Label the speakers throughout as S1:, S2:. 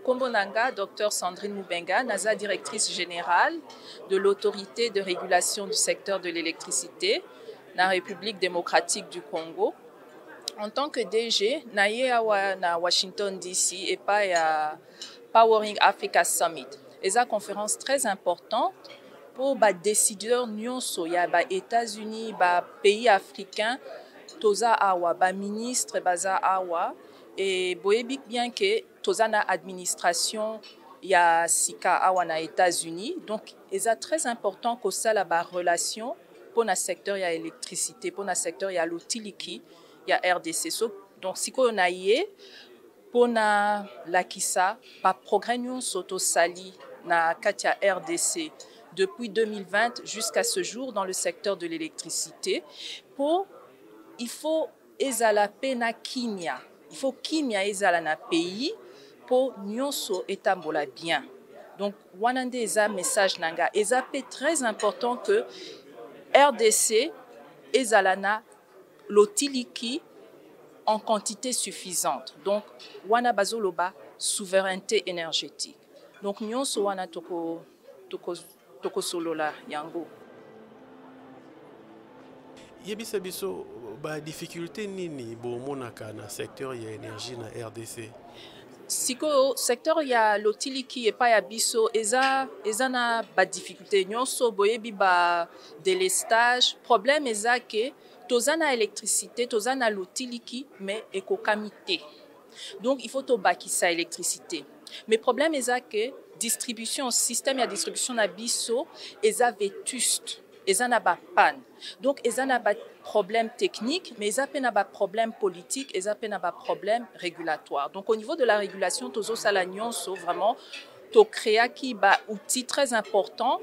S1: Kombo nanga, Dr Sandrine Mubenga, naza directrice générale de l'autorité de régulation du secteur de l'électricité dans la République démocratique du Congo. En tant que DG, naye awa na Washington DC et pas à Powering Africa Summit. C'est une conférence très importante pour les décideurs nyonso ya ba États-Unis, ba pays africains, toza awa, ba ministre baza awa et boyebi bien que toza na administration ya sika awa na États-Unis. Donc c'est très important que ça la ba relation pour le secteur ya électricité, pour le secteur ya l'utiliki ya RDC. Donc si on a pour la Kissa, par progrès soto sali na Katia RDC depuis 2020 jusqu'à ce jour dans le secteur de l'électricité. Il faut ezala pena kimia. Il faut kimia ezala na pays pour nyonso etambola bien. Donc wanande eza message nanga ezape très important que RDC ezala na lotiliki en quantité suffisante. Donc, wana bazoloba souveraineté énergétique. Donc, nyonso wana toko solola yango.
S2: Yebisa biso ba difficulté nini bo monaka na secteur ya énergie na RDC.
S1: Siko secteur ya lotiliki et pas ya biso eza na ba difficulté nyonso boyebi ba délestage problème eza que tozana électricité, tozana l'utiliki, mais éco-kamité. Donc, il faut tobakisa électricité. Mais le problème est que distribution, système de distribution na biso, est vétuste, est na ba panne. Donc, est na ba problème technique, mais est na ba problème politique, est na ba problème régulatoire. Donc, au niveau de la régulation, tozo salagnon, vraiment, to créa qui ba outil très important.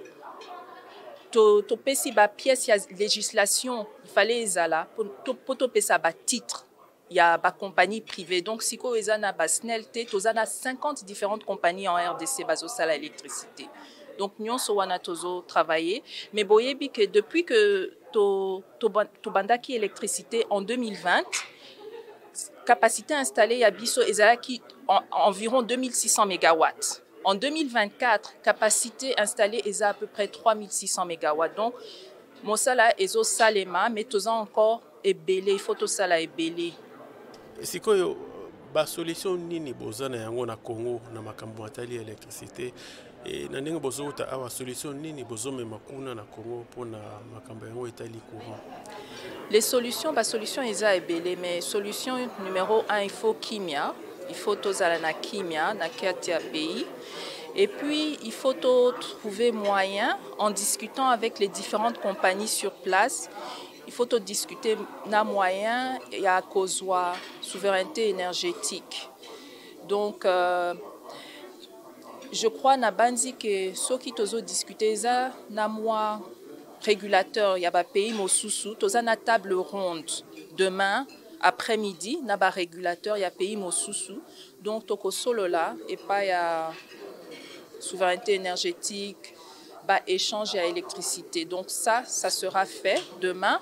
S1: To pesi ba pièce ya législation il fallait ezala pour to pesa ba titre ya ba compagnie privée. Donc siko ezana ba SNELT tozana 50 différentes compagnies en RDC bazo sala électricité. Donc nyonso wana tozo travailler mais boyebi que depuis que to bandaki électricité en 2020 capacité installée ya biso ezala qui environ 2600 mégawatts. En 2024, capacité installée est à peu près 3600 MW. Donc, mon sala est au salema, mais tout encore est belé. Il faut tout sala est belé.
S2: Si quoi, ba solution nini bozana yango na Congo na makambo matali électricité et na ndenge bozota awa solution nini bozome makuna na Congo pour na makambo yango etali courant.
S1: Les solutions, ba solution est belé, mais solution numéro 1, il faut kimia. Il faut tozala na kimia na katia pays et puis il faut trouver moyen en discutant avec les différentes compagnies sur place. Il faut discuter na moyen ya kozwa souveraineté énergétique. Donc je crois na bandi que ceux qui tozo discuter ça na moi régulateur ya ba pays mosusu toza na table ronde demain après-midi, na ba régulateur ya pays mosusu. Donc toko solo là et pas ya souveraineté énergétique, ba échange à électricité. Donc ça sera fait demain.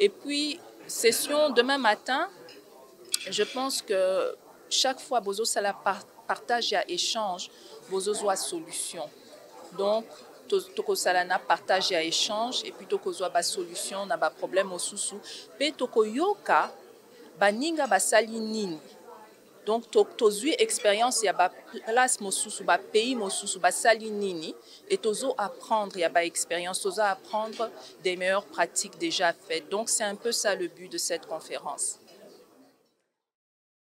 S1: Et puis session demain matin, je pense que chaque fois bozo sala partage ya échange, bozo zoa solution. Donc toko salana partage ya échange et puis toko zoa ba solution na ba problème mosusu. Pe toko yoka baninga basali nini. Donc tozui expérience ya ba place mosusu ba pays mosusu basali nini et tozo apprendre ya ba expérience, tozo apprendre des meilleures pratiques déjà faites. Donc c'est un peu ça le but de cette conférence.